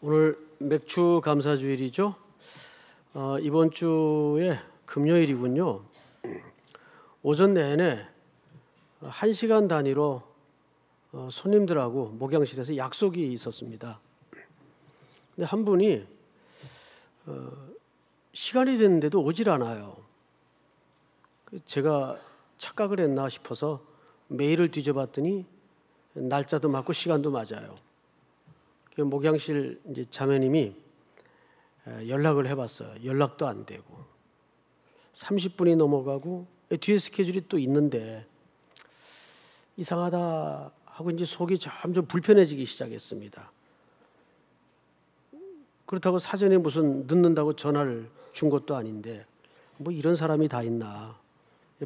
오늘 맥주 감사주일이죠. 이번 주에 금요일이군요. 오전 내내 1시간 단위로 손님들하고 목양실에서 약속이 있었습니다. 근데 한 분이 시간이 됐는데도 오질 않아요. 제가 착각을 했나 싶어서 메일을 뒤져봤더니 날짜도 맞고 시간도 맞아요. 목양실 이제 자매님이 연락을 해봤어요. 연락도 안 되고 30분이 넘어가고 뒤에 스케줄이 또 있는데 이상하다 하고 이제 속이 점점 불편해지기 시작했습니다. 그렇다고 사전에 무슨 늦는다고 전화를 준 것도 아닌데 뭐 이런 사람이 다 있나.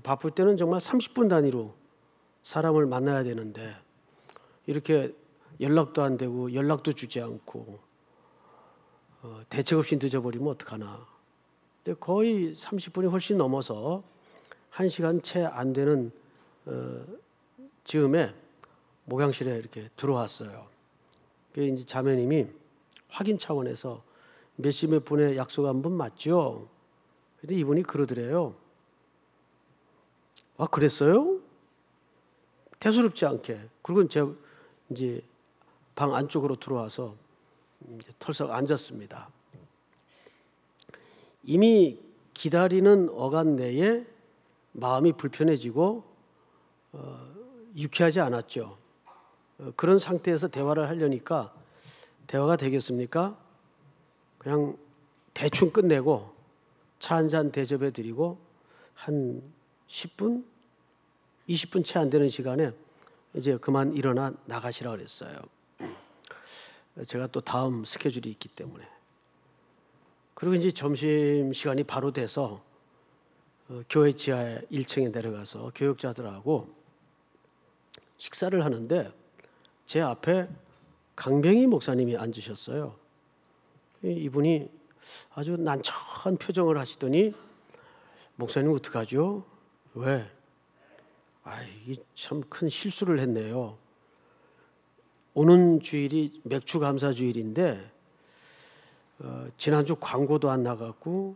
바쁠 때는 정말 30분 단위로 사람을 만나야 되는데 이렇게 연락도 안 되고 연락도 주지 않고 대책 없이 늦어버리면 어떡하나. 근데 거의 30분이 훨씬 넘어서 1시간 채 안 되는 즈음에 목양실에 이렇게 들어왔어요. 그게 이제 자매님이 확인 차원에서 몇 시 몇 분에 약속한 분 맞죠? 근데 이분이 그러더래요. 아, 그랬어요? 대수롭지 않게. 그리고 제가 이제 방 안쪽으로 들어와서 이제 털썩 앉았습니다. 이미 기다리는 어간 내에 마음이 불편해지고 유쾌하지 않았죠. 그런 상태에서 대화를 하려니까 대화가 되겠습니까? 그냥 대충 끝내고 차 한 잔 대접해 드리고 한 10분, 20분 채 안 되는 시간에 이제 그만 일어나 나가시라 그랬어요. 제가 또 다음 스케줄이 있기 때문에. 그리고 이제 점심시간이 바로 돼서 교회 지하 1층에 내려가서 교역자들하고 식사를 하는데 제 앞에 강병희 목사님이 앉으셨어요. 이분이 아주 난처한 표정을 하시더니 목사님 어떡하죠? 왜? 이게 참 큰 실수를 했네요. 오는 주일이 맥주 감사 주일인데 지난주 광고도 안 나갔고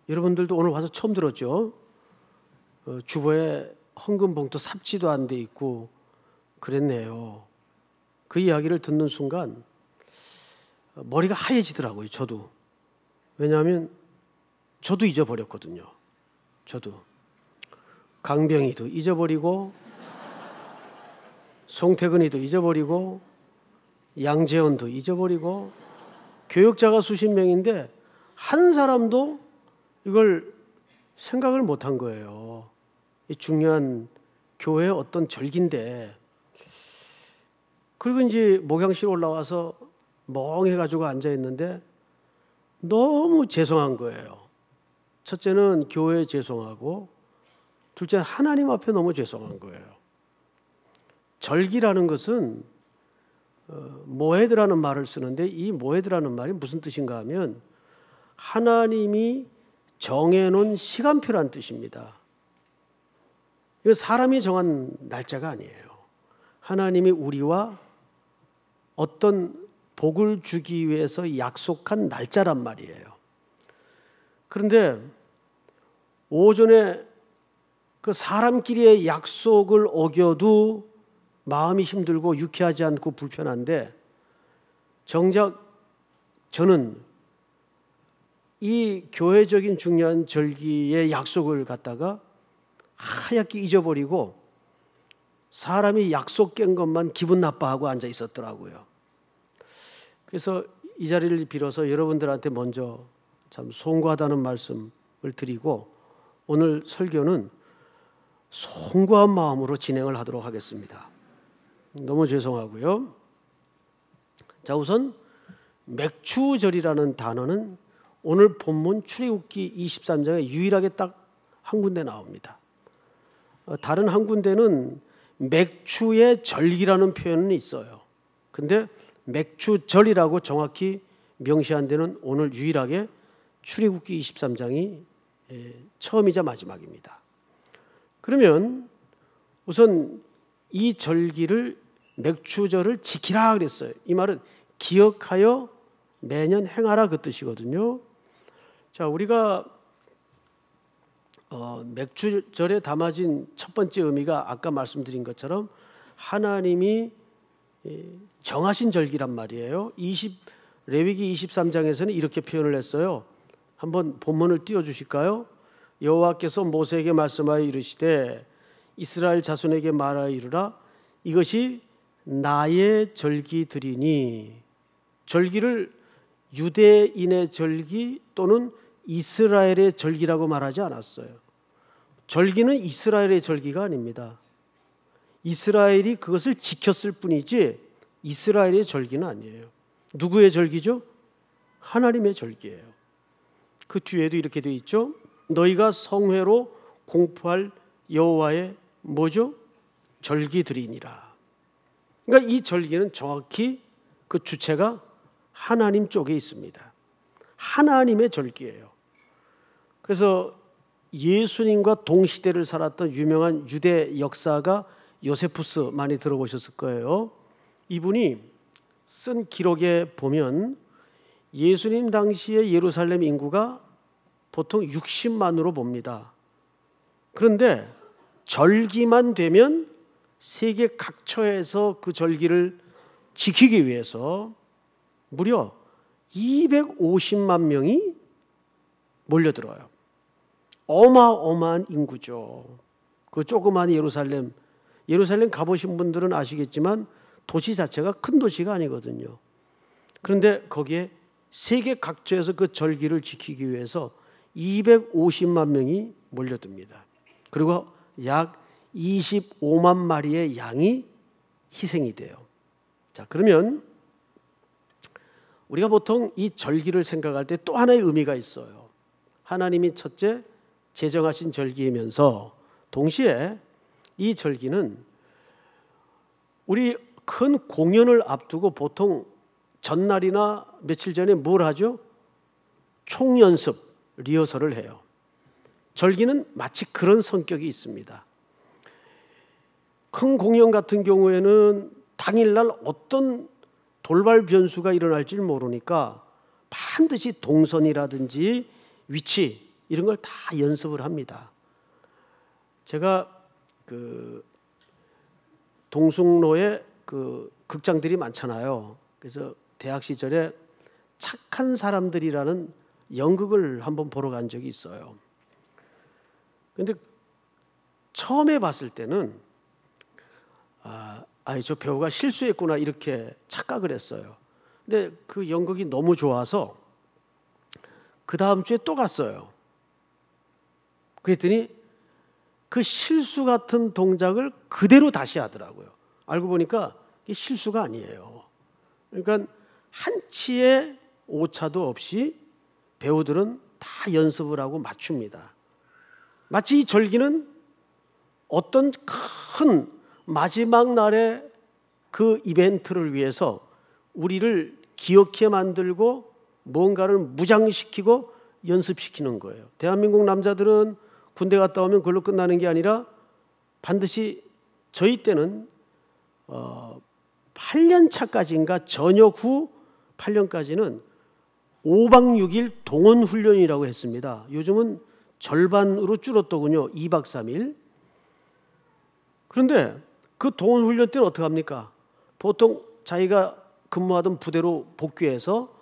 여러분들도 오늘 와서 처음 들었죠. 주보에 헌금 봉투 삽지도 안 돼 있고 그랬네요. 그 이야기를 듣는 순간 머리가 하얘지더라고요. 저도. 왜냐하면 저도 잊어버렸거든요. 저도. 강병희도 잊어버리고 송태근이도 잊어버리고 양재원도 잊어버리고 교역자가 수십 명인데 한 사람도 이걸 생각을 못한 거예요. 이 중요한 교회의 어떤 절기인데. 그리고 이제 목양실 올라와서 멍해가지고 앉아있는데 너무 죄송한 거예요. 첫째는 교회에 죄송하고 둘째 하나님 앞에 너무 죄송한 거예요. 절기라는 것은 모헤드라는 말을 쓰는데 이 모헤드라는 말이 무슨 뜻인가 하면 하나님이 정해놓은 시간표란 뜻입니다. 이거 사람이 정한 날짜가 아니에요. 하나님이 우리와 어떤 복을 주기 위해서 약속한 날짜란 말이에요. 그런데 오전에 그 사람끼리의 약속을 어겨도 마음이 힘들고 유쾌하지 않고 불편한데 정작 저는 이 교회적인 중요한 절기의 약속을 갖다가 하얗게 잊어버리고 사람이 약속 깬 것만 기분 나빠하고 앉아 있었더라고요. 그래서 이 자리를 빌어서 여러분들한테 먼저 참 송구하다는 말씀을 드리고 오늘 설교는 송구한 마음으로 진행을 하도록 하겠습니다. 너무 죄송하고요. 자, 우선 맥추절이라는 단어는 오늘 본문 출애굽기 23장에 유일하게 딱 한 군데 나옵니다. 다른 한 군데는 맥추의 절기라는 표현은 있어요. 근데 맥추절이라고 정확히 명시한 데는 오늘 유일하게 출애굽기 23장이 처음이자 마지막입니다. 그러면 우선 이 절기를 맥추절을 지키라 그랬어요. 이 말은 기억하여 매년 행하라 그 뜻이거든요. 자, 우리가 맥주절에 담아진 첫 번째 의미가 아까 말씀드린 것처럼 하나님이 정하신 절기란 말이에요. 레위기 23장에서는 이렇게 표현을 했어요. 한번 본문을 띄워주실까요? 여호와께서 모세에게 말씀하여 이르시되 이스라엘 자손에게 말하여 이르라 이것이 나의 절기들이니. 절기를 유대인의 절기 또는 이스라엘의 절기라고 말하지 않았어요. 절기는 이스라엘의 절기가 아닙니다. 이스라엘이 그것을 지켰을 뿐이지 이스라엘의 절기는 아니에요. 누구의 절기죠? 하나님의 절기예요. 그 뒤에도 이렇게 되어 있죠. 너희가 성회로 공포할 여호와의 뭐죠? 절기들이니라. 그러니까 이 절기는 정확히 그 주체가 하나님 쪽에 있습니다. 하나님의 절기예요. 그래서 예수님과 동시대를 살았던 유명한 유대 역사가 요세푸스 많이 들어보셨을 거예요. 이분이 쓴 기록에 보면 예수님 당시의 예루살렘 인구가 보통 60만으로 봅니다. 그런데 절기만 되면 세계 각처에서 그 절기를 지키기 위해서 무려 250만 명이 몰려들어요. 어마어마한 인구죠. 그 조그만 예루살렘 가보신 분들은 아시겠지만 도시 자체가 큰 도시가 아니거든요. 그런데 거기에 세계 각처에서 그 절기를 지키기 위해서 250만 명이 몰려듭니다. 그리고 약 25만 마리의 양이 희생이 돼요. 자, 그러면 우리가 보통 이 절기를 생각할 때 또 하나의 의미가 있어요. 하나님이 첫째 제정하신 절기이면서 동시에 이 절기는 우리 큰 공연을 앞두고 보통 전날이나 며칠 전에 뭘 하죠? 총연습, 리허설을 해요. 절기는 마치 그런 성격이 있습니다. 큰 공연 같은 경우에는 당일날 어떤 돌발 변수가 일어날지 모르니까 반드시 동선이라든지 위치 이런 걸 다 연습을 합니다. 제가 그 동숭로에 그 극장들이 많잖아요. 그래서 대학 시절에 착한 사람들이라는 연극을 한번 보러 간 적이 있어요. 그런데 처음에 봤을 때는 저 배우가 실수했구나 이렇게 착각을 했어요. 근데 그 연극이 너무 좋아서 그 다음 주에 또 갔어요. 그랬더니 그 실수 같은 동작을 그대로 다시 하더라고요. 알고 보니까 이게 실수가 아니에요. 그러니까 한치의 오차도 없이 배우들은 다 연습을 하고 맞춥니다. 마치 이 절기는 어떤 큰 마지막 날의 그 이벤트를 위해서 우리를 기억해 만들고 뭔가를 무장시키고 연습시키는 거예요. 대한민국 남자들은 군대 갔다 오면 그걸로 끝나는 게 아니라 반드시 저희 때는 8년 차까지인가 전역 후 8년까지는 5박 6일 동원 훈련이라고 했습니다. 요즘은 절반으로 줄었더군요. 2박 3일. 그런데 그 동원 훈련 때는 어떻게 합니까? 보통 자기가 근무하던 부대로 복귀해서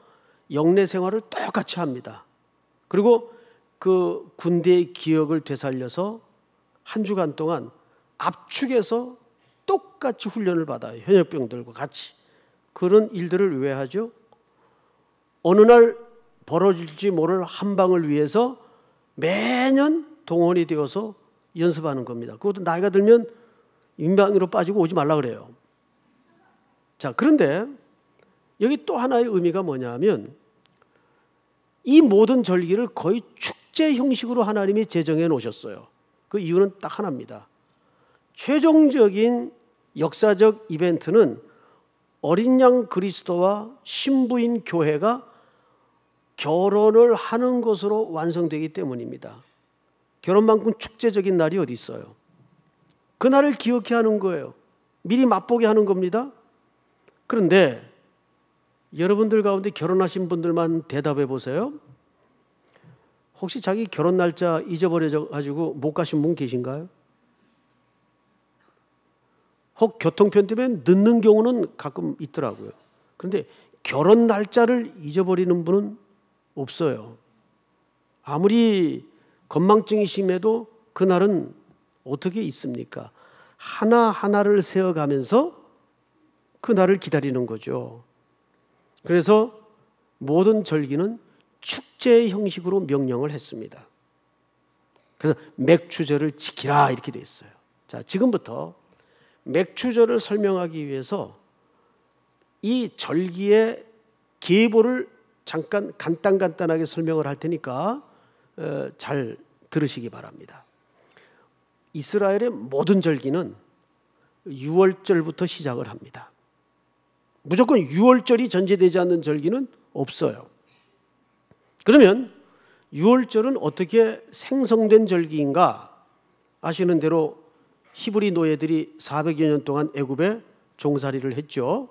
영내 생활을 똑같이 합니다. 그리고 그 군대의 기억을 되살려서 한 주간 동안 압축해서 똑같이 훈련을 받아요. 현역병들과 같이. 그런 일들을 왜 하죠? 어느 날 벌어질지 모를 한 방을 위해서 매년 동원이 되어서 연습하는 겁니다. 그것도 나이가 들면 인방으로 빠지고 오지 말라 그래요. 자, 그런데 여기 또 하나의 의미가 뭐냐면 이 모든 절기를 거의 축제 형식으로 하나님이 제정해 놓으셨어요. 그 이유는 딱 하나입니다. 최종적인 역사적 이벤트는 어린 양 그리스도와 신부인 교회가 결혼을 하는 것으로 완성되기 때문입니다. 결혼만큼 축제적인 날이 어디 있어요? 그날을 기억해 하는 거예요. 미리 맛보게 하는 겁니다. 그런데 여러분들 가운데 결혼하신 분들만 대답해 보세요. 혹시 자기 결혼 날짜 잊어버려 가지고 못 가신 분 계신가요? 혹 교통편 때문에 늦는 경우는 가끔 있더라고요. 그런데 결혼 날짜를 잊어버리는 분은 없어요. 아무리 건망증이 심해도 그날은 어떻게 있습니까? 하나하나를 세어가면서 그날을 기다리는 거죠. 그래서 모든 절기는 축제 형식으로 명령을 했습니다. 그래서 맥추절을 지키라 이렇게 돼 있어요. 자, 지금부터 맥추절을 설명하기 위해서 이 절기의 계보를 잠깐 간단하게 설명을 할 테니까 잘 들으시기 바랍니다. 이스라엘의 모든 절기는 6월절부터 시작을 합니다. 무조건 6월절이 전제되지 않는 절기는 없어요. 그러면 6월절은 어떻게 생성된 절기인가? 아시는 대로 히브리 노예들이 400여 년 동안 애굽에 종살이를 했죠.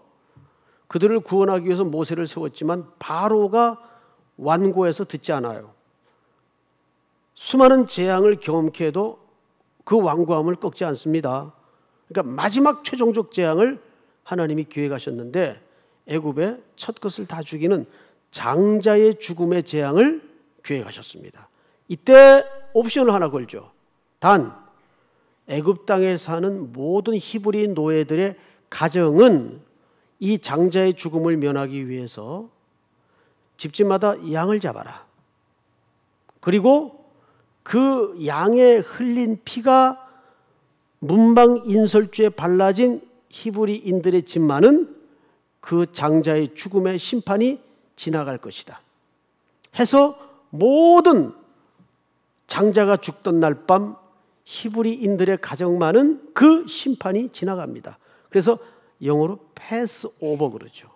그들을 구원하기 위해서 모세를 세웠지만 바로가 완고해서 듣지 않아요. 수많은 재앙을 경험케 해도 그 완고함을 꺾지 않습니다. 그러니까 마지막 최종적 재앙을 하나님이 계획하셨는데 애굽의 첫 것을 다 죽이는 장자의 죽음의 재앙을 계획하셨습니다. 이때 옵션을 하나 걸죠. 단 애굽 땅에 사는 모든 히브리 노예들의 가정은 이 장자의 죽음을 면하기 위해서 집집마다 양을 잡아라. 그리고 그 양의 흘린 피가 문방 인설주에 발라진 히브리인들의 집만은 그 장자의 죽음의 심판이 지나갈 것이다 해서 모든 장자가 죽던 날 밤 히브리인들의 가정만은 그 심판이 지나갑니다. 그래서 영어로 패스오버 그러죠.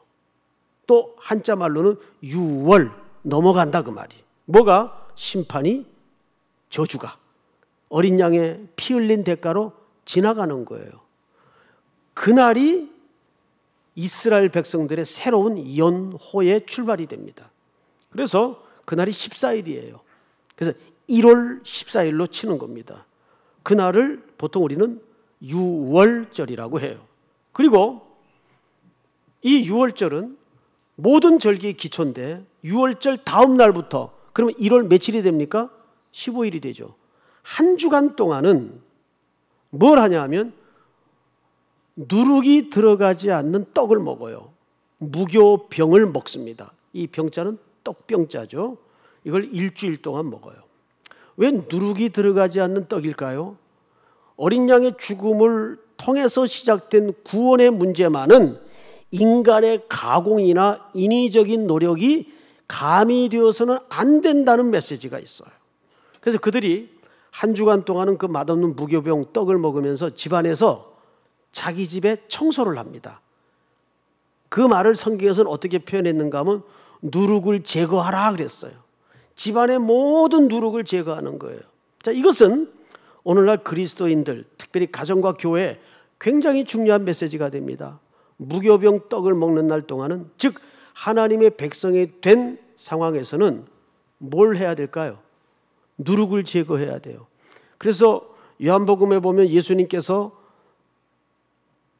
또 한자 말로는 6월 넘어간다 그 말이. 뭐가? 심판이, 저주가 어린 양의 피 흘린 대가로 지나가는 거예요. 그날이 이스라엘 백성들의 새로운 연호의 출발이 됩니다. 그래서 그날이 14일이에요. 그래서 1월 14일로 치는 겁니다. 그날을 보통 우리는 6월절이라고 해요. 그리고 이 6월절은 모든 절기의 기초인데 6월절 다음 날부터 그러면 1월 며칠이 됩니까? 15일이 되죠. 한 주간 동안은 뭘 하냐 하면 누룩이 들어가지 않는 떡을 먹어요. 무교병을 먹습니다. 이 병자는 떡병자죠. 이걸 일주일 동안 먹어요. 왜 누룩이 들어가지 않는 떡일까요? 어린 양의 죽음을 통해서 시작된 구원의 문제만은 인간의 가공이나 인위적인 노력이 가미되어서는 안 된다는 메시지가 있어요. 그래서 그들이 한 주간 동안은 그 맛없는 무교병 떡을 먹으면서 집안에서 자기 집에 청소를 합니다. 그 말을 성경에서는 어떻게 표현했는가 하면 누룩을 제거하라 그랬어요. 집안의 모든 누룩을 제거하는 거예요. 자, 이것은 오늘날 그리스도인들, 특별히 가정과 교회에 굉장히 중요한 메시지가 됩니다. 무교병 떡을 먹는 날 동안은, 즉 하나님의 백성이 된 상황에서는 뭘 해야 될까요? 누룩을 제거해야 돼요. 그래서 요한복음에 보면 예수님께서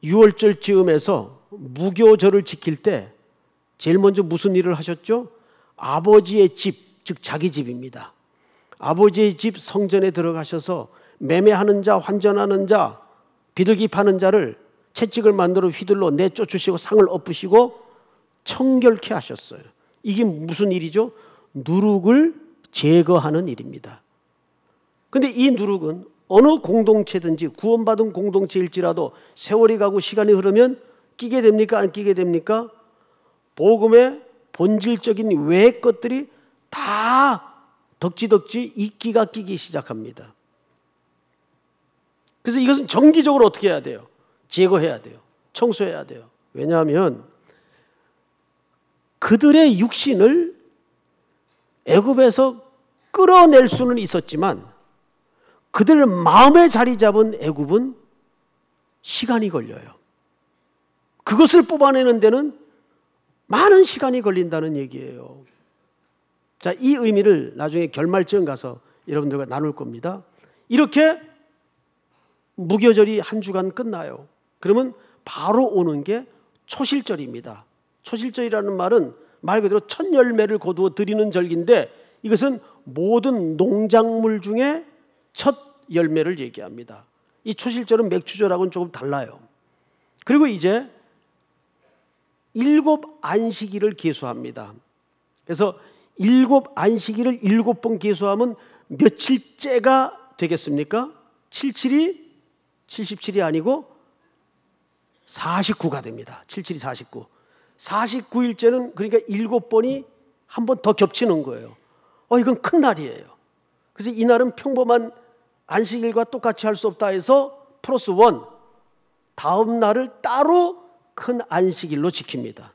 6월절 즈음에서 무교절을 지킬 때 제일 먼저 무슨 일을 하셨죠? 아버지의 집, 즉 자기 집입니다. 아버지의 집 성전에 들어가셔서 매매하는 자, 환전하는 자, 비둘기 파는 자를 채찍을 만들어 휘둘러 내쫓으시고 상을 엎으시고 청결케 하셨어요. 이게 무슨 일이죠? 누룩을 제거하는 일입니다. 그런데 이 누룩은 어느 공동체든지 구원받은 공동체일지라도 세월이 가고 시간이 흐르면 끼게 됩니까? 안 끼게 됩니까? 복음의 본질적인 외의 것들이 다 덕지덕지 이끼가 끼기 시작합니다. 그래서 이것은 정기적으로 어떻게 해야 돼요? 제거해야 돼요. 청소해야 돼요. 왜냐하면 그들의 육신을 애굽에서 끌어낼 수는 있었지만 그들 마음에 자리 잡은 애굽은 시간이 걸려요. 그것을 뽑아내는 데는 많은 시간이 걸린다는 얘기예요. 자, 이 의미를 나중에 결말쯤 가서 여러분들과 나눌 겁니다. 이렇게 무교절이 한 주간 끝나요. 그러면 바로 오는 게 초실절입니다. 초실절이라는 말은 말 그대로 첫 열매를 거두어 드리는 절기인데, 이것은 모든 농작물 중에 첫 열매를 얘기합니다. 이 초실절은 맥추절하고는 조금 달라요. 그리고 이제 7 안식일을 계수합니다. 그래서 7 안식일을 7번 계수하면 며칠째가 되겠습니까? 77이 77이 아니고 49가 됩니다. 77이 49. 49일째는 그러니까 7번이 한 번 더 겹치는 거예요. 이건 큰 날이에요. 그래서 이 날은 평범한 안식일과 똑같이 할 수 없다 해서 플러스 1, 다음 날을 따로 큰 안식일로 지킵니다.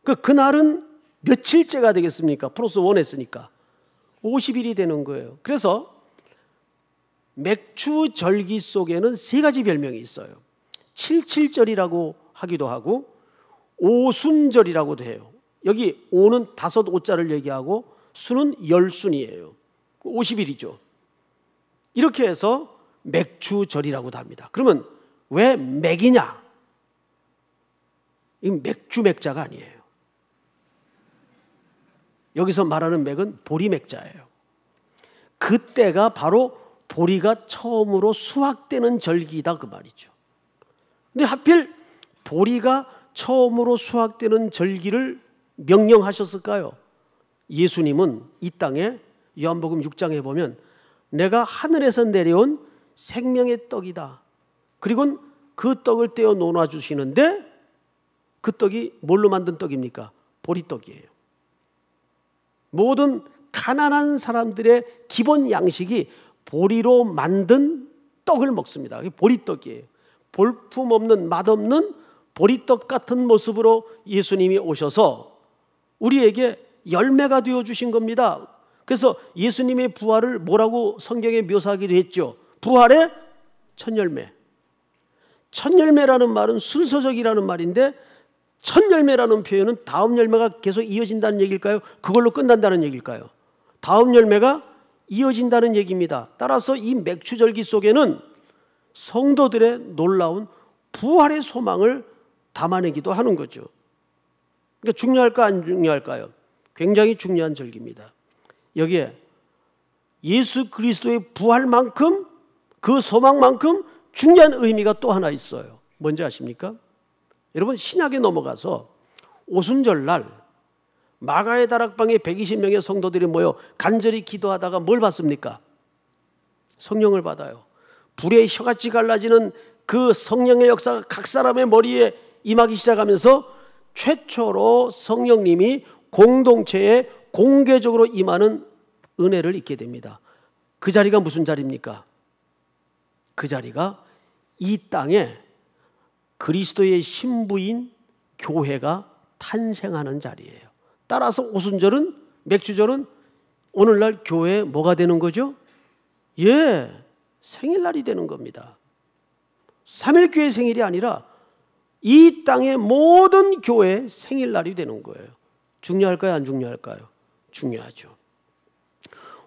그 날은 며칠째가 되겠습니까? 플러스 1 했으니까 50일이 되는 거예요. 그래서 맥추절기 속에는 3가지 별명이 있어요. 77절이라고 하기도 하고 오순절이라고도 해요. 여기 오는 5오자를 얘기하고 순은 10순이에요. 50일이죠. 이렇게 해서 맥추절이라고도 합니다. 그러면 왜 맥이냐? 이 맥주 맥자가 아니에요. 여기서 말하는 맥은 보리 맥자예요. 그때가 바로 보리가 처음으로 수확되는 절기이다 그 말이죠. 근데 하필 보리가 처음으로 수확되는 절기를 명령하셨을까요? 예수님은 이 땅에 요한복음 6장에 보면 내가 하늘에서 내려온 생명의 떡이다. 그리고 그 떡을 떼어 놓아주시는데 그 떡이 뭘로 만든 떡입니까? 보리떡이에요. 모든 가난한 사람들의 기본 양식이 보리로 만든 떡을 먹습니다. 그게 보리떡이에요. 볼품없는 맛없는 보리떡 같은 모습으로 예수님이 오셔서 우리에게 열매가 되어주신 겁니다. 그래서 예수님의 부활을 뭐라고 성경에 묘사하기도 했죠? 부활의 첫 열매. 첫 열매라는 말은 순서적이라는 말인데 첫 열매라는 표현은 다음 열매가 계속 이어진다는 얘기일까요? 그걸로 끝난다는 얘기일까요? 다음 열매가 이어진다는 얘기입니다. 따라서 이 맥추절기 속에는 성도들의 놀라운 부활의 소망을 담아내기도 하는 거죠. 그러니까 중요할까 안 중요할까요? 굉장히 중요한 절기입니다. 여기에 예수 그리스도의 부활만큼 그 소망만큼 중요한 의미가 또 하나 있어요. 뭔지 아십니까? 여러분 신약에 넘어가서 오순절날 마가의 다락방에 120명의 성도들이 모여 간절히 기도하다가 뭘 받습니까? 성령을 받아요. 불의 혀같이 갈라지는 그 성령의 역사가 각 사람의 머리에 임하기 시작하면서 최초로 성령님이 공동체에 공개적으로 임하는 은혜를 입게 됩니다. 그 자리가 무슨 자리입니까? 그 자리가 이 땅에 그리스도의 신부인 교회가 탄생하는 자리예요. 따라서 오순절은 맥주절은 오늘날 교회에 뭐가 되는 거죠? 생일날이 되는 겁니다. 3일교회 생일이 아니라 이 땅의 모든 교회의 생일날이 되는 거예요. 중요할까요? 안 중요할까요? 중요하죠.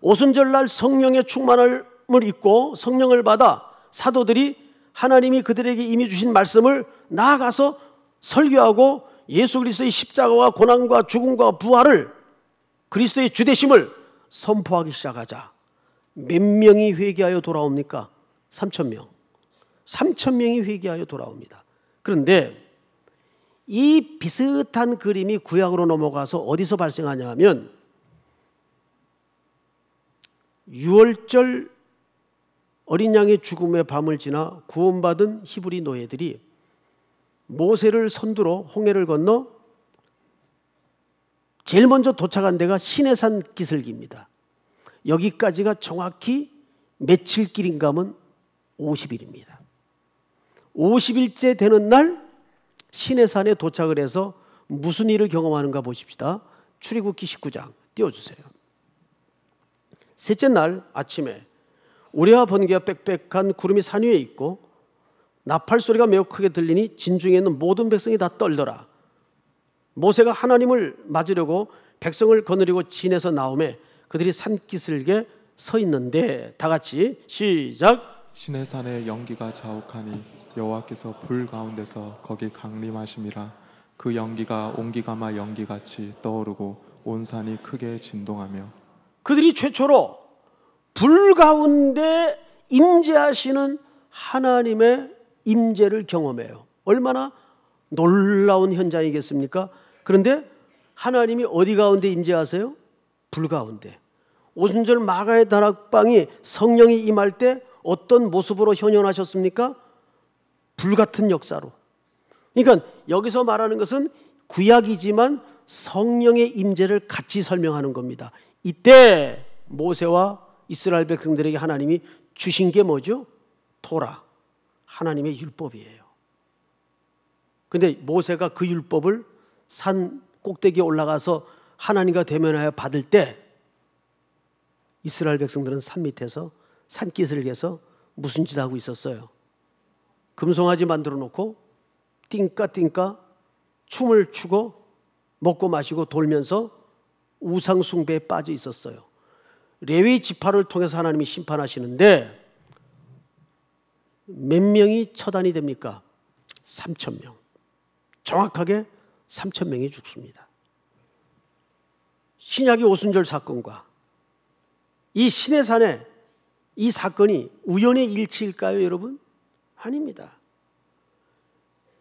오순절날 성령의 충만함을 입고 성령을 받아 사도들이 하나님이 그들에게 이미 주신 말씀을 나아가서 설교하고 예수 그리스도의 십자가와 고난과 죽음과 부활을 그리스도의 주되심을 선포하기 시작하자 몇 명이 회개하여 돌아옵니까? 3,000명. 3,000명이 회개하여 돌아옵니다. 그런데 이 비슷한 그림이 구약으로 넘어가서 어디서 발생하냐 하면 유월절 어린 양의 죽음의 밤을 지나 구원받은 히브리 노예들이 모세를 선두로 홍해를 건너 제일 먼저 도착한 데가 시내산 기슭입니다. 여기까지가 정확히 며칠 길인가 하면 50일입니다. 50일째 되는 날 시내산에 도착을 해서 무슨 일을 경험하는가 보십시다. 출애굽기 19장 띄워주세요. 셋째 날 아침에 우레와 번개가 빽빽한 구름이 산 위에 있고 나팔 소리가 매우 크게 들리니 진중에 있는 모든 백성이 다 떨더라. 모세가 하나님을 맞으려고 백성을 거느리고 진에서 나오매 그들이 산기슭에 서 있는데, 다 같이 시작. 시내산에 연기가 자욱하니 여호와께서 불 가운데서 거기 강림하심이라. 그 연기가 온기가마 연기같이 떠오르고 온 산이 크게 진동하며. 그들이 최초로 불 가운데 임재하시는 하나님의 임재를 경험해요. 얼마나 놀라운 현장이겠습니까? 그런데 하나님이 어디 가운데 임재하세요? 불 가운데. 오순절 마가의 다락방이 성령이 임할 때 어떤 모습으로 현현하셨습니까? 불같은 역사로. 그러니까 여기서 말하는 것은 구약이지만 성령의 임재를 같이 설명하는 겁니다. 이때 모세와 이스라엘 백성들에게 하나님이 주신 게 뭐죠? 토라, 하나님의 율법이에요. 근데 모세가 그 율법을 산 꼭대기에 올라가서 하나님과 대면하여 받을 때 이스라엘 백성들은 산 밑에서 산기슭에서 무슨 짓 하고 있었어요? 금송아지 만들어 놓고 띵까띵까 춤을 추고 먹고 마시고 돌면서 우상 숭배에 빠져 있었어요. 레위 지파를 통해서 하나님이 심판하시는데 몇 명이 처단이 됩니까? 3,000명. 정확하게 3,000명이 죽습니다. 신약의 오순절 사건과 이 시내산의 이 사건이 우연의 일치일까요, 여러분? 아닙니다.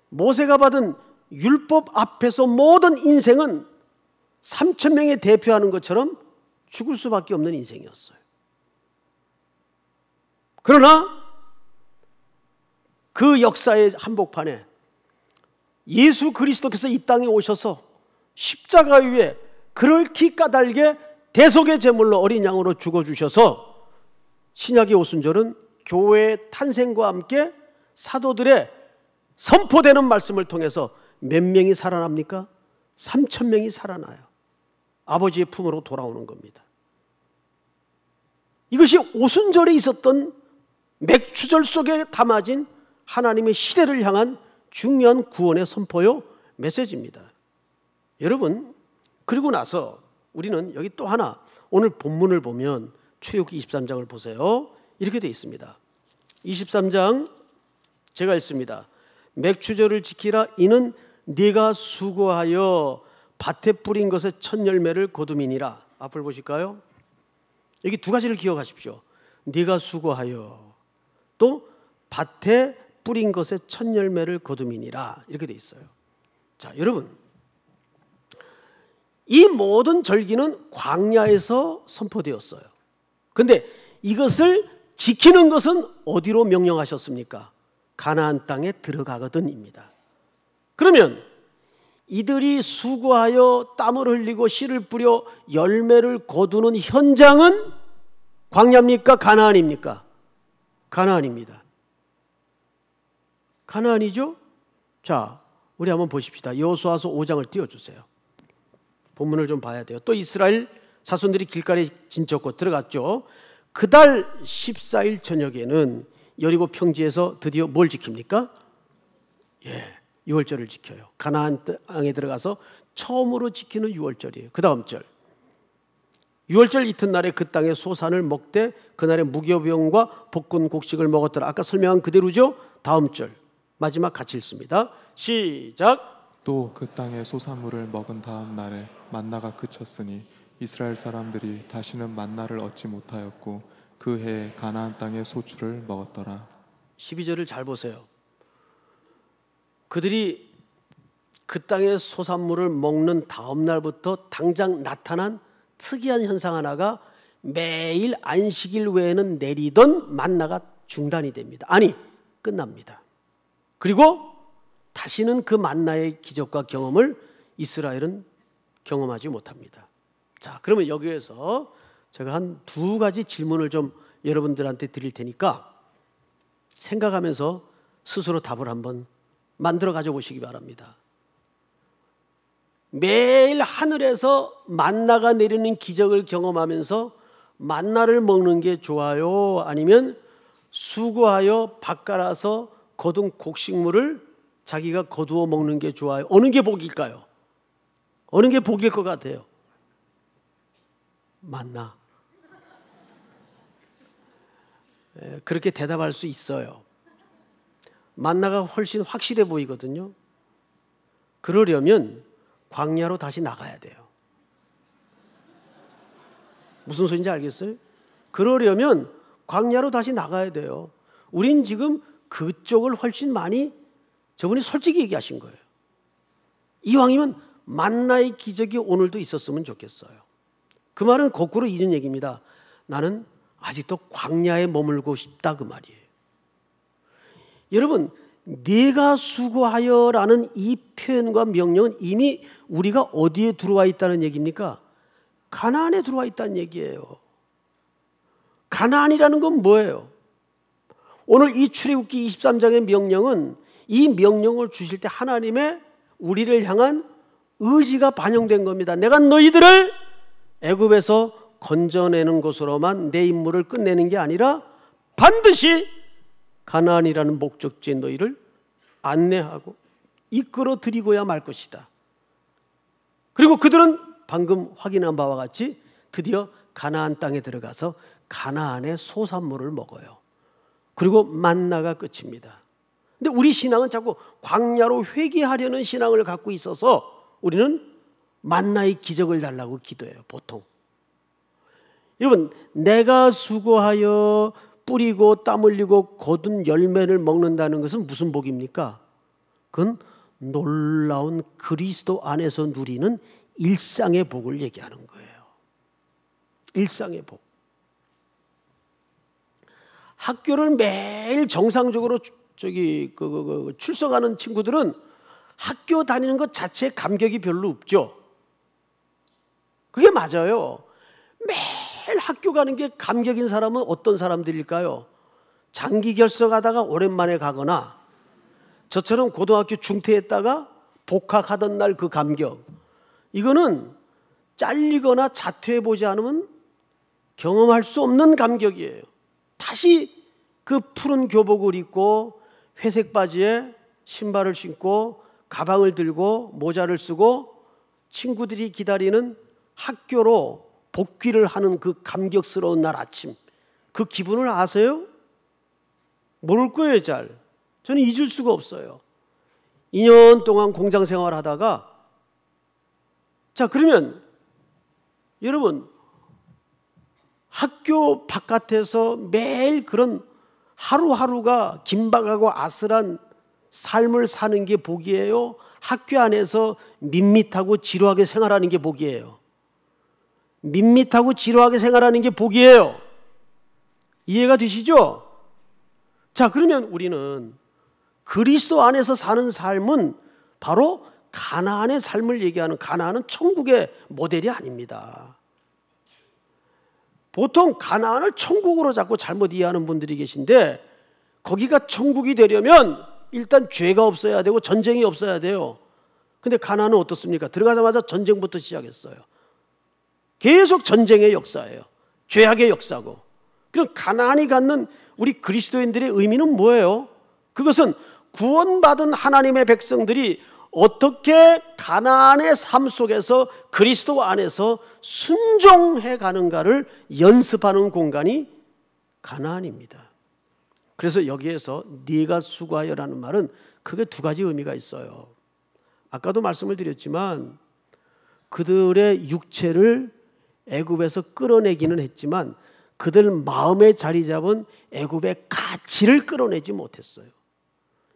모세가 받은 율법 앞에서 모든 인생은 3,000명에 대표하는 것처럼 죽을 수밖에 없는 인생이었어요. 그러나 그 역사의 한복판에 예수 그리스도께서 이 땅에 오셔서 십자가 위에 그럴기 까닭에 대속의 제물로 어린 양으로 죽어주셔서 신약의 오순절은 교회의 탄생과 함께 사도들의 선포되는 말씀을 통해서 몇 명이 살아납니까? 3,000명이 살아나요. 아버지의 품으로 돌아오는 겁니다. 이것이 오순절에 있었던 맥추절 속에 담아진 하나님의 시대를 향한 중요한 구원의 선포요 메시지입니다. 여러분, 그리고 나서 우리는 여기 또 하나, 오늘 본문을 보면 출애굽기 23장을 보세요. 이렇게 되어 있습니다. 23장 제가 읽습니다. 맥추절을 지키라. 이는 네가 수고하여 밭에 뿌린 것의 첫 열매를 거두미니라. 앞을 보실까요? 여기 두 가지를 기억하십시오. 네가 수고하여, 또 밭에 뿌린 것의 첫 열매를 거두미니라. 이렇게 되어 있어요. 자, 여러분, 이 모든 절기는 광야에서 선포되었어요. 그런데 이것을 지키는 것은 어디로 명령하셨습니까? 가나안 땅에 들어가거든입니다. 그러면 이들이 수고하여 땀을 흘리고 씨를 뿌려 열매를 거두는 현장은 광야입니까? 가나안입니까? 가나안입니다. 가나안이죠? 자, 우리 한번 보십시다. 여호수아서 5장을 띄워주세요. 본문을 좀 봐야 돼요. 또 이스라엘 자손들이 길가에 진쳤고 들어갔죠. 그달 14일 저녁에는 여리고 평지에서 드디어 뭘 지킵니까? 유월절을 지켜요. 가나안 땅에 들어가서 처음으로 지키는 유월절이에요. 그 다음 절, 유월절 이튿날에 그 땅에 소산을 먹되 그날에 무교병과 볶은 곡식을 먹었더라. 아까 설명한 그대로죠. 다음 절 마지막 같이 읽습니다. 시작. 또 그 땅의 소산물을 먹은 다음 날에 만나가 그쳤으니 이스라엘 사람들이 다시는 만나를 얻지 못하였고 그 해에 가나안 땅의 소출을 먹었더라. 12절을 잘 보세요. 그들이 그 땅의 소산물을 먹는 다음 날부터 당장 나타난 특이한 현상 하나가 매일 안식일 외에는 내리던 만나가 중단이 됩니다. 아니, 끝납니다. 그리고 다시는 그 만나의 기적과 경험을 이스라엘은 경험하지 못합니다. 자, 그러면 여기에서 제가 한 두 가지 질문을 좀 여러분들한테 드릴 테니까 생각하면서 스스로 답을 한번 만들어 가져보시기 바랍니다. 매일 하늘에서 만나가 내리는 기적을 경험하면서 만나를 먹는 게 좋아요? 아니면 수고하여 밭 갈아서 거둔 곡식물을 자기가 거두어 먹는 게 좋아요? 어느 게 복일까요? 어느 게 복일 것 같아요? 만나. 그렇게 대답할 수 있어요. 만나가 훨씬 확실해 보이거든요. 그러려면 광야로 다시 나가야 돼요. 무슨 소리인지 알겠어요? 그러려면 광야로 다시 나가야 돼요. 우린 지금 그쪽을 훨씬 많이 저분이 솔직히 얘기하신 거예요. 이왕이면 만나의 기적이 오늘도 있었으면 좋겠어요. 그 말은 거꾸로 이런 얘기입니다. 나는 아직도 광야에 머물고 싶다 그 말이에요. 여러분, 네가 수고하여라는 이 표현과 명령은 이미 우리가 어디에 들어와 있다는 얘기입니까? 가나안에 들어와 있다는 얘기예요. 가나안이라는 건 뭐예요? 오늘 이 출애굽기 23장의 명령은 이 명령을 주실 때 하나님의 우리를 향한 의지가 반영된 겁니다. 내가 너희들을 애굽에서 건져내는 것으로만 내 임무를 끝내는 게 아니라 반드시 가나안이라는 목적지에 너희를 안내하고 이끌어 드리고야 말 것이다. 그리고 그들은 방금 확인한 바와 같이 드디어 가나안 땅에 들어가서 가나안의 소산물을 먹어요. 그리고 만나가 끝입니다. 근데 우리 신앙은 자꾸 광야로 회귀하려는 신앙을 갖고 있어서 우리는 만나의 기적을 달라고 기도해요. 보통. 여러분, 내가 수고하여 뿌리고 땀 흘리고 거둔 열매를 먹는다는 것은 무슨 복입니까? 그건 놀라운 그리스도 안에서 누리는 일상의 복을 얘기하는 거예요. 일상의 복. 학교를 매일 정상적으로 출석하는 친구들은 학교 다니는 것 자체에 감격이 별로 없죠. 그게 맞아요. 매일 학교 가는 게 감격인 사람은 어떤 사람들일까요? 장기 결석하다가 오랜만에 가거나 저처럼 고등학교 중퇴했다가 복학하던 날 그 감격, 이거는 잘리거나 자퇴해보지 않으면 경험할 수 없는 감격이에요. 다시 그 푸른 교복을 입고 회색 바지에 신발을 신고 가방을 들고 모자를 쓰고 친구들이 기다리는 학교로 복귀를 하는 그 감격스러운 날 아침, 그 기분을 아세요? 모를 거예요. 잘. 저는 잊을 수가 없어요. 2년 동안 공장 생활하다가, 자, 그러면 여러분, 학교 바깥에서 매일 그런 하루하루가 긴박하고 아슬한 삶을 사는 게 복이에요? 학교 안에서 밋밋하고 지루하게 생활하는 게 복이에요? 밋밋하고 지루하게 생활하는 게 복이에요. 이해가 되시죠? 자, 그러면 우리는 그리스도 안에서 사는 삶은 바로 가나안의 삶을 얘기하는, 가나안은 천국의 모델이 아닙니다. 보통 가나안을 천국으로 자꾸 잘못 이해하는 분들이 계신데, 거기가 천국이 되려면 일단 죄가 없어야 되고 전쟁이 없어야 돼요. 근데 가나안은 어떻습니까? 들어가자마자 전쟁부터 시작했어요. 계속 전쟁의 역사예요. 죄악의 역사고. 그럼 가나안이 갖는 우리 그리스도인들의 의미는 뭐예요? 그것은 구원받은 하나님의 백성들이 어떻게 가나안의 삶 속에서 그리스도 안에서 순종해 가는가를 연습하는 공간이 가나안입니다. 그래서 여기에서 네가 수고하여라는 말은 크게 두 가지 의미가 있어요. 아까도 말씀을 드렸지만 그들의 육체를 애굽에서 끌어내기는 했지만 그들 마음에 자리 잡은 애굽의 가치를 끌어내지 못했어요.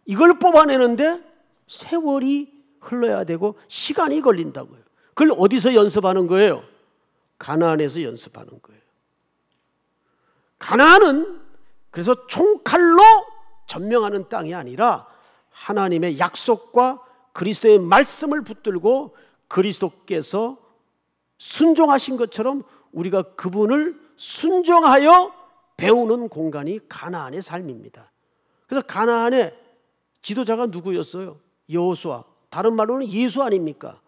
이걸 뽑아내는데 세월이 흘러야 되고 시간이 걸린다고요. 그걸 어디서 연습하는 거예요? 가나안에서 연습하는 거예요. 가나안은 그래서 총칼로 점령하는 땅이 아니라 하나님의 약속과 그리스도의 말씀을 붙들고 그리스도께서 순종하신 것처럼 우리가 그분을 순종하여 배우는 공간이 가나안의 삶입니다. 그래서 가나안의 지도자가 누구였어요? 여호수아. 다른 말로는 예수 아닙니까?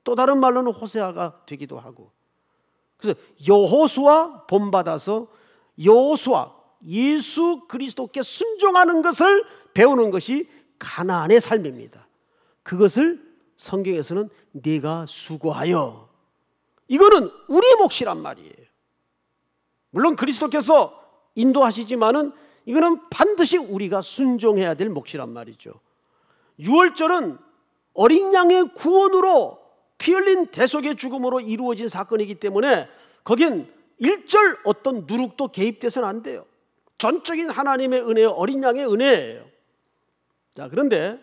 또 다른 말로는 호세아가 되기도 하고. 그래서 여호수아 본받아서 여호수아, 예수 그리스도께 순종하는 것을 배우는 것이 가나안의 삶입니다. 그것을 성경에서는 네가 수고하여. 이거는 우리의 몫이란 말이에요. 물론 그리스도께서 인도하시지만은 이거는 반드시 우리가 순종해야 될 몫이란 말이죠. 유월절은 어린 양의 구원으로 피 흘린 대속의 죽음으로 이루어진 사건이기 때문에 거긴 일절 어떤 누룩도 개입돼서는 안 돼요. 전적인 하나님의 은혜요, 어린 양의 은혜예요. 자, 그런데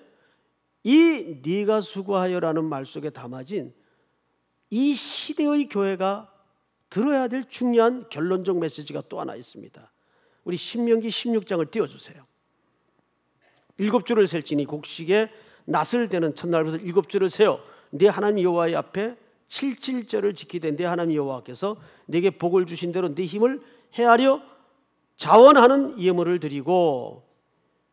이 네가 수고하여라는 말 속에 담아진 이 시대의 교회가 들어야 될 중요한 결론적 메시지가 또 하나 있습니다. 우리 신명기 16장을 띄워주세요. 7줄을 셀지니 곡식에 낫을 대는 첫날부터 7줄을 세어 네 하나님 여호와의 앞에 7.7절을 지키되 네 하나님 여호와께서 네게 복을 주신 대로 네 힘을 헤아려 자원하는 예물을 드리고,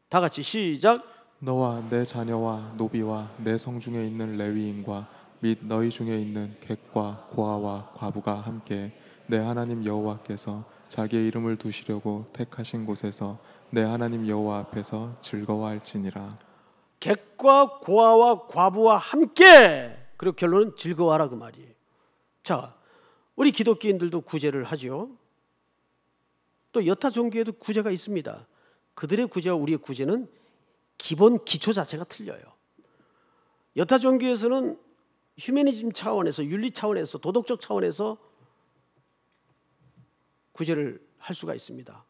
다 같이 시작. 너와 내 자녀와 노비와 내 성중에 있는 레위인과 및 너희 중에 있는 객과 고아와 과부가 함께 내 하나님 여호와께서 자기의 이름을 두시려고 택하신 곳에서 내 하나님 여호와 앞에서 즐거워할지니라. 객과 고아와 과부와 함께, 그리고 결론은 즐거워하라 그 말이에요. 자, 우리 기독교인들도 구제를 하죠. 또 여타 종교에도 구제가 있습니다. 그들의 구제와 우리의 구제는 기본 기초 자체가 틀려요. 여타 종교에서는 휴머니즘 차원에서, 윤리 차원에서, 도덕적 차원에서 구제를 할 수가 있습니다.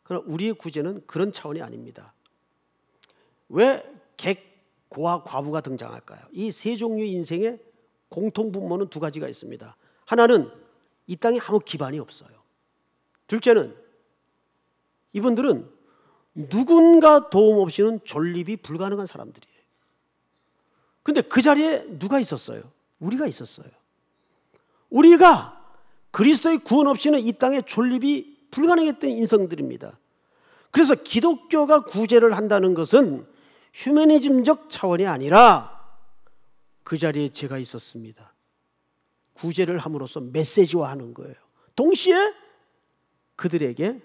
그러나 우리의 구제는 그런 차원이 아닙니다. 왜 객, 고아, 과부가 등장할까요? 이 세 종류의 인생의 공통분모는 두 가지가 있습니다. 하나는 이 땅에 아무 기반이 없어요. 둘째는 이분들은 누군가 도움 없이는 존립이 불가능한 사람들이에요. 근데 그 자리에 누가 있었어요? 우리가 있었어요. 우리가 그리스도의 구원 없이는 이 땅에 존립이 불가능했던 인성들입니다. 그래서 기독교가 구제를 한다는 것은 휴머니즘적 차원이 아니라 그 자리에 제가 있었습니다. 구제를 함으로써 메시지화하는 거예요. 동시에 그들에게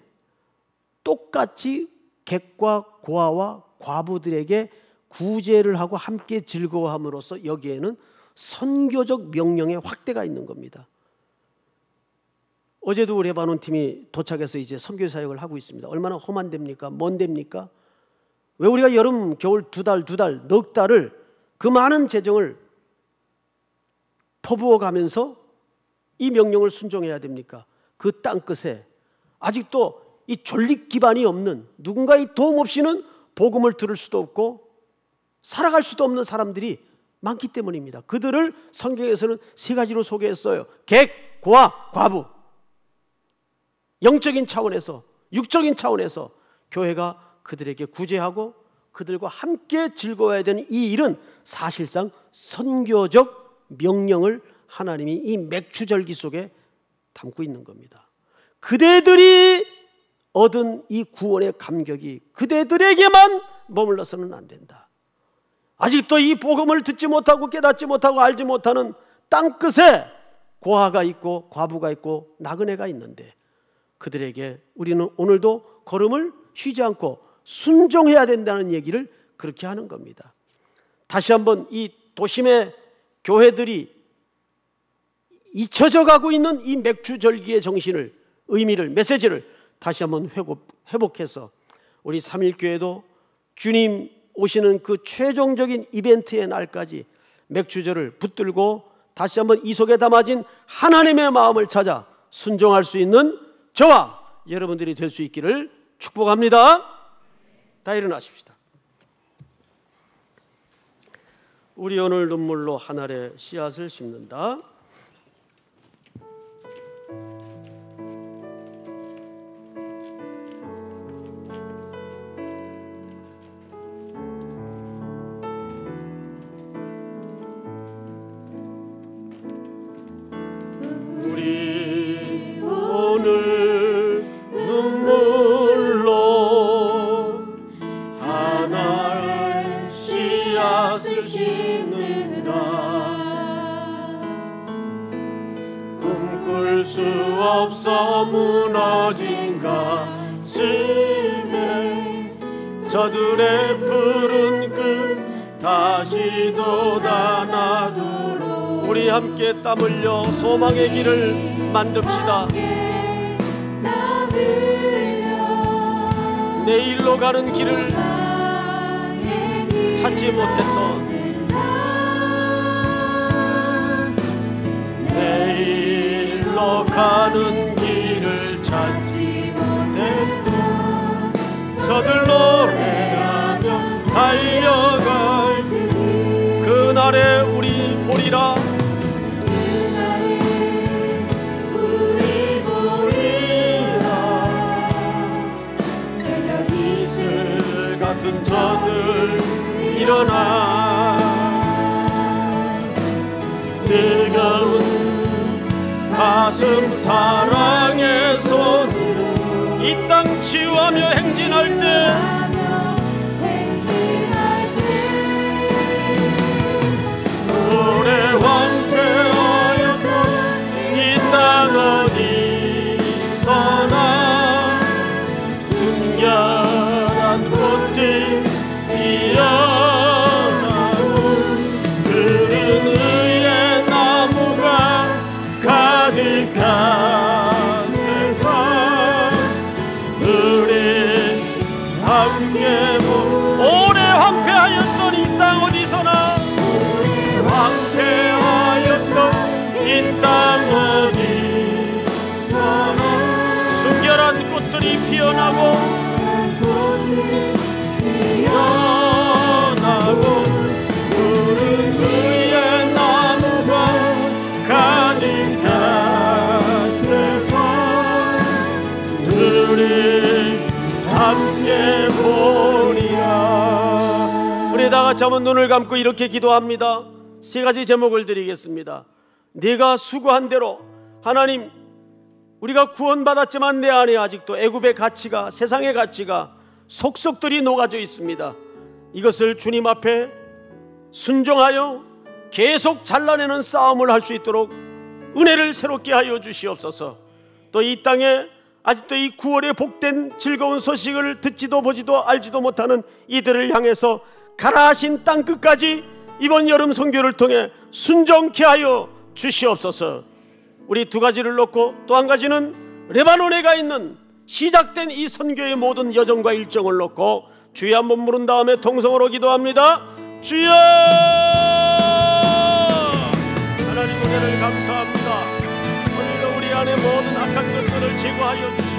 똑같이 객과 고아와 과부들에게 구제를 하고 함께 즐거워함으로써 여기에는 선교적 명령의 확대가 있는 겁니다. 어제도 우리 레바논 팀이 도착해서 이제 선교 사역을 하고 있습니다. 얼마나 험한 데입니까? 먼 데입니까? 왜 우리가 여름, 겨울 두 달, 넉 달을 그 많은 재정을 퍼부어 가면서 이 명령을 순종해야 됩니까? 그 땅끝에 아직도 이 존립 기반이 없는, 누군가의 도움 없이는 복음을 들을 수도 없고 살아갈 수도 없는 사람들이 많기 때문입니다. 그들을 성경에서는 세 가지로 소개했어요. 객, 고아, 과부. 영적인 차원에서, 육적인 차원에서 교회가 그들에게 구제하고 그들과 함께 즐거워야 되는 이 일은 사실상 선교적 명령을 하나님이 이 맥추절기 속에 담고 있는 겁니다. 그대들이 얻은 이 구원의 감격이 그대들에게만 머물러서는 안 된다. 아직도 이 복음을 듣지 못하고 깨닫지 못하고 알지 못하는 땅끝에 고아가 있고 과부가 있고 나그네가 있는데 그들에게 우리는 오늘도 걸음을 쉬지 않고 순종해야 된다는 얘기를 그렇게 하는 겁니다. 다시 한번 이 도심의 교회들이 잊혀져 가고 있는 이 맥주절기의 정신을, 의미를, 메시지를 다시 한번 회복해서 우리 삼일교회도 주님 오시는 그 최종적인 이벤트의 날까지 맥주절을 붙들고 다시 한번 이 속에 담아진 하나님의 마음을 찾아 순종할 수 있는 저와 여러분들이 될 수 있기를 축복합니다. 다 일어나십시다. 우리 오늘 눈물로 한 알의 씨앗을 심는다. 우리 오늘 눈물로 한 알의 씨앗을 심는다. 꿈꿀 수 없어 무너진 가슴에 저들의 푸른 끝 다시 돋아나도록 우리 함께 땀 흘려 소망의 길을 만듭시다. 내일로 가는 길을 찾지 못했던, 내일로 가는 길을 찾지 못했던 저들 노래하며 달려갈 그날에 우리 보리라. 우리 보리라. 새벽 이슬 같은 저들 일어나 뜨거운 가슴 사랑의 손으로 이 땅 치유하며 행진할 때 오래 황폐하였던 이 땅 어디서나 순결한 꽃들 피어나고 그른 의의 나무가 가득한 세상 우리 함께 오래 황폐하였던 이 땅 어디서나 황폐하였던 이 땅 어디서나 순결한 꽃들이 피어나고 푸른 의의 나무가 가득한 세상 우리 함께 보리라. 우리 다 같이 한번 눈을 감고 이렇게 기도합니다. 세 가지 제목을 드리겠습니다. 네가 수고한 대로. 하나님, 우리가 구원받았지만 내 안에 아직도 애굽의 가치가, 세상의 가치가 속속들이 녹아져 있습니다. 이것을 주님 앞에 순종하여 계속 잘라내는 싸움을 할 수 있도록 은혜를 새롭게 하여 주시옵소서. 또 이 땅에 아직도 이 9월의 복된 즐거운 소식을 듣지도 보지도 알지도 못하는 이들을 향해서 가라 하신 땅 끝까지 이번 여름 선교를 통해 순종케 하여 주시옵소서. 우리 두 가지를 놓고 또 한 가지는 레바논에 가 있는 시작된 이 선교의 모든 여정과 일정을 놓고 주여 한번 부른 다음에 통성으로 기도합니다. 주여! 하나님 은혜를 감사합니다. 오늘도 우리 안에 모든 악한 것들을 제거하여 주시옵소서.